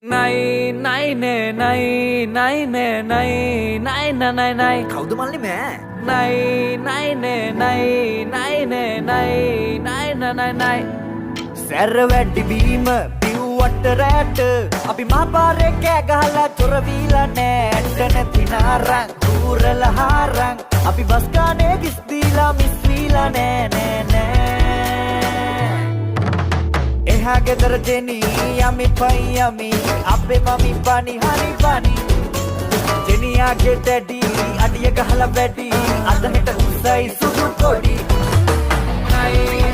නයි නයිනේ නයි නයිනේ නයි නයි නයි කවුද මල්ලි මෑ නයි නයිනේ නයි නයිනේ නයි නයි නයි සැර වැඩි බීම පිව්වට රැට අපි මහපාරේ කෑ ගහලා චොරවීලා නෑට නැති නාරං කූරල හාරං අපි බස් ගානේ කිස් දීලා මිස් වීලා නෑ එහා ගෙදර ජෙනි යමි පයි යමි අපේ මමි බනි හරි බනි ජෙනියාගේ ඩැඩි අඩිය ගහලා වැඩි අද හෙට උසයි සුදු කොඩි නයි